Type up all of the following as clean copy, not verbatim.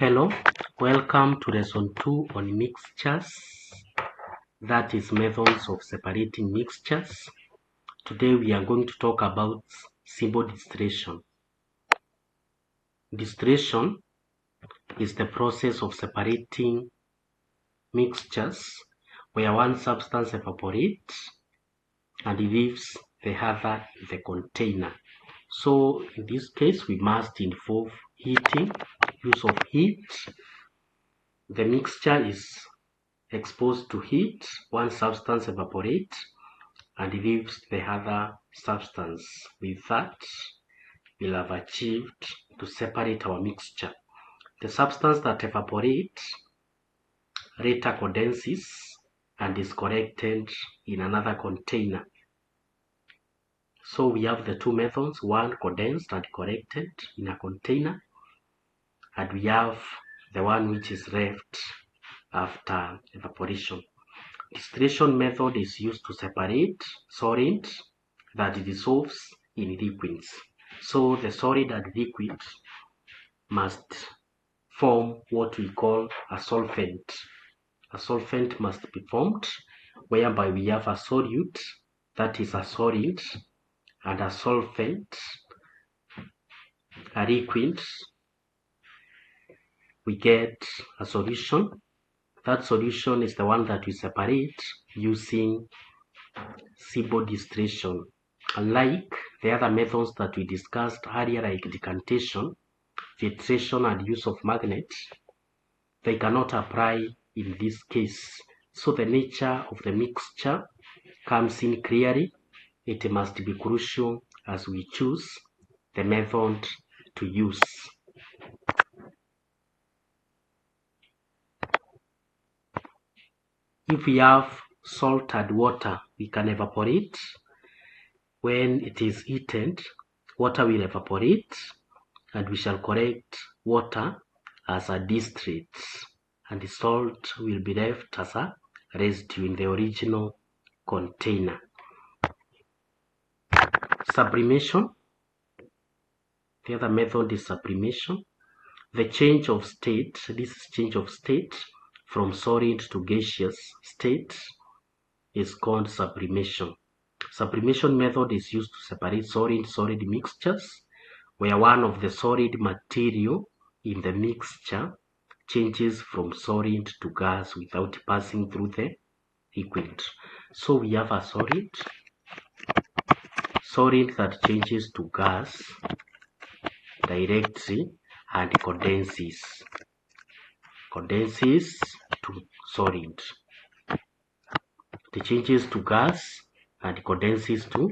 Hello, welcome to lesson 2 on mixtures, that is methods of separating mixtures. Today we are going to talk about simple distillation. Distillation is the process of separating mixtures where one substance evaporates and leaves the other in the container. So in this case we must involve heating, use of heat. The mixture is exposed to heat, one substance evaporates and leaves the other substance. With that, we'll have achieved to separate our mixture. The substance that evaporates later condenses and is collected in another container. So we have the two methods, one condensed and collected in a container, and we have the one which is left after evaporation. Distillation method is used to separate solid that dissolves in liquids. So the solid and liquid must form what we call a solvent. A solvent must be formed whereby we have a solute, that is a solid, and a solvent, a liquid. We get a solution. That solution is the one that we separate using simple distillation. Unlike the other methods that we discussed earlier, like decantation, filtration, and use of magnets, they cannot apply in this case. So the nature of the mixture comes in clearly. It must be crucial as we choose the method to use. If we have salt and water, we can evaporate. When it is heated, water will evaporate and we shall collect water as a distillate, and the salt will be left as a residue in the original container. Sublimation. The other method is sublimation. The change of state, this change of state from solid to gaseous state is called sublimation. Sublimation method is used to separate solid mixtures where one of the solid material in the mixture changes from solid to gas without passing through the liquid. So we have a solid that changes to gas directly and condenses to solid. It changes to gas and condenses to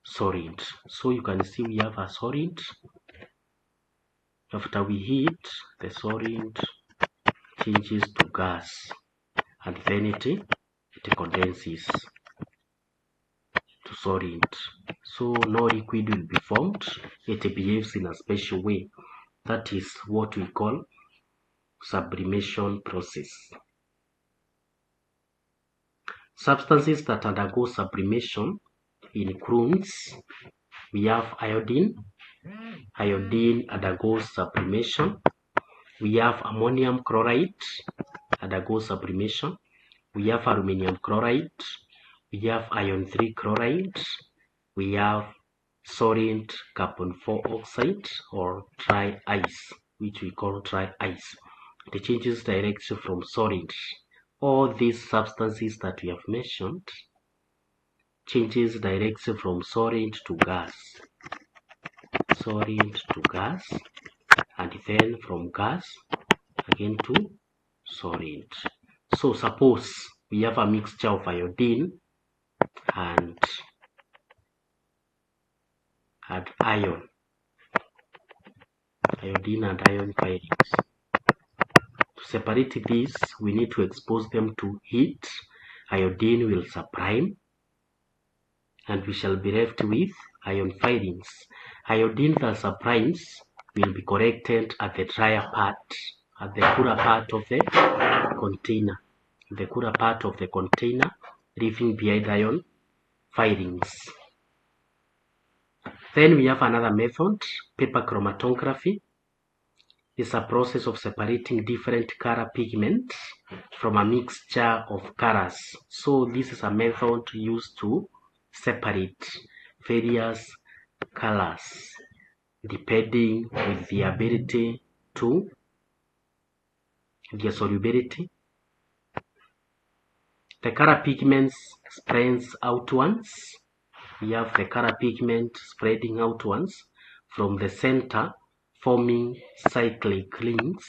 solid. So you can see we have a solid. After we heat, the solid changes to gas and then it condenses to solid. So no liquid will be formed. It behaves in a special way. That is what we call sublimation process. Substances that undergo sublimation includes, we have iodine. Iodine undergoes sublimation. We have ammonium chloride undergoes sublimation. We have aluminum chloride. We have iron 3 chloride. We have solid carbon 4 oxide or dry ice, which we call dry ice. It changes direction from solid. All these substances that we have mentioned changes direction from solid to gas, and then from gas again to solid. So suppose we have a mixture of iodine and iron, iron filings. To separate these, we need to expose them to heat. Iodine will sublime and we shall be left with iron filings. Iodine that sublimes will be collected at the drier part, at the cooler part of the container. The cooler part of the container, leaving behind iron filings. Then we have another method, paper chromatography. is a process of separating different color pigments from a mixture of colors. So this is a method used to separate various colors depending with the ability to their solubility. The color pigments spreads outwards. We have the color pigment spreading outwards from the center, forming cyclic rings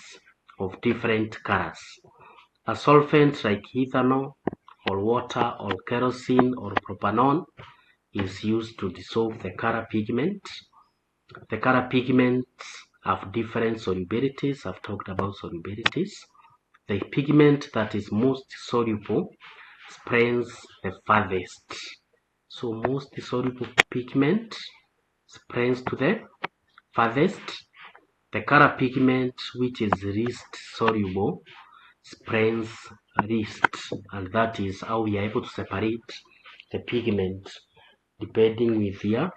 of different colors. A solvent like ethanol or water or kerosene or propanol is used to dissolve the color pigment. The color pigments have different solubilities. I've talked about solubilities. The pigment that is most soluble spreads the farthest. So most soluble pigment spreads to the farthest. The color pigment which is least soluble spreads least, and that is how we are able to separate the pigment depending with their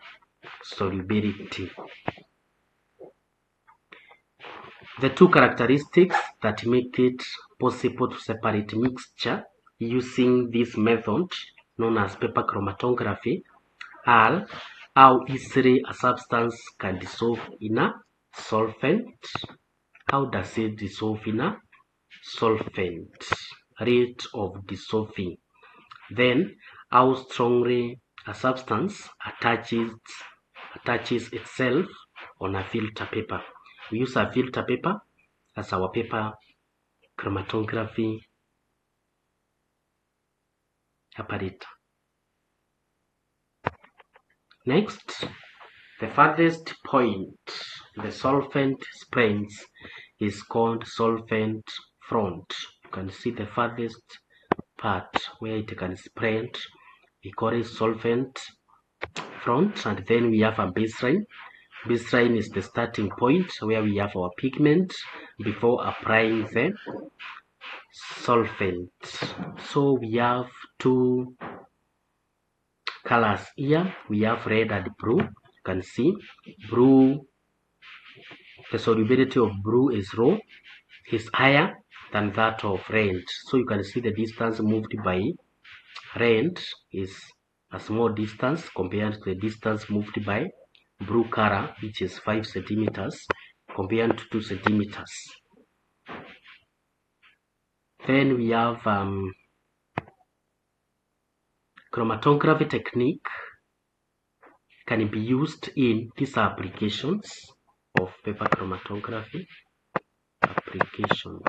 solubility. The two characteristics that make it possible to separate mixture using this method known as paper chromatography are how easily a substance can dissolve in a solvent. How does it dissolve in a solvent? Rate of dissolving. Then how strongly a substance attaches itself on a filter paper. We use a filter paper as our paper chromatography apparatus. Next, the farthest point the solvent spreads is called solvent front. You can see the farthest part where it can spread. We call it solvent front, and then we have a baseline. Baseline is the starting point where we have our pigment before applying the solvent. So we have two colors here. We have red and blue. You can see blue, the solubility of blue is low, is higher than that of red. So you can see the distance moved by red is a small distance compared to the distance moved by blue color, which is 5 centimeters compared to 2 centimeters. Then we have chromatography technique can be used in these applications of paper chromatography applications.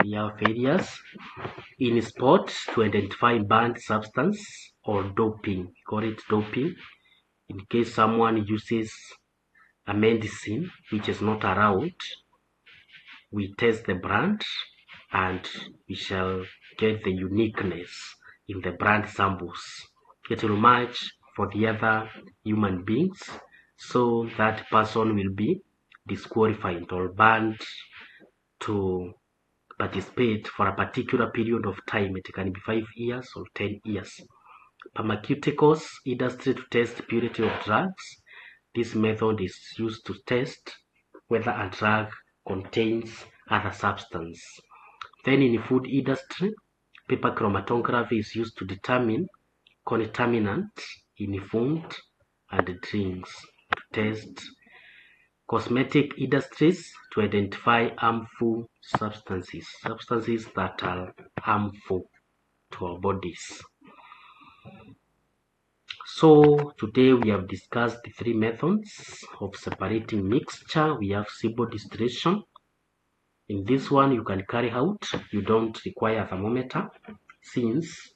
We have various in sports to identify banned substance or doping. We call it doping. In case someone uses a medicine which is not allowed, we test the brand and we shall get the uniqueness in the brand samples. It will match for the other human beings, so that person will be disqualified or banned to participate for a particular period of time. It can be 5 years or 10 years. Pharmaceuticals industry to test purity of drugs. This method is used to test whether a drug contains other substance. Then in the food industry, paper chromatography is used to determine contaminants in food and drinks. To test cosmetic industries to identify harmful substances that are harmful to our bodies. So today we have discussed the three methods of separating mixture. We have simple distillation. In this one you can carry out, you don't require a thermometer since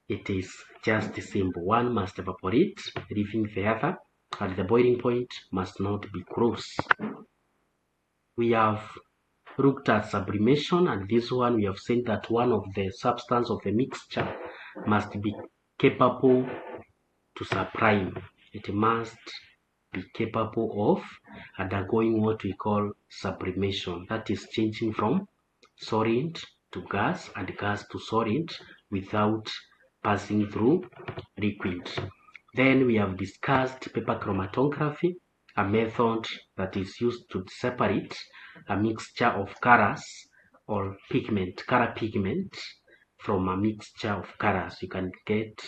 it is just simple. One must evaporate, leaving the other, and the boiling point must not be close. We have looked at sublimation, and this one we have said that one of the substance of the mixture must be capable to sublime. It must be capable of undergoing what we call sublimation. That is changing from solid to gas and gas to solid without passing through liquid. Then we have discussed paper chromatography a method that is used to separate a mixture of colors or color pigment from a mixture of colors. You can get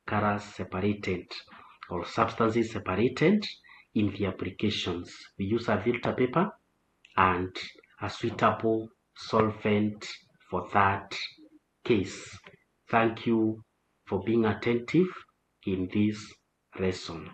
colors separated or substances separated in the applications. We use a filter paper and a suitable solvent for that case. Thank you for being attentive in this lesson.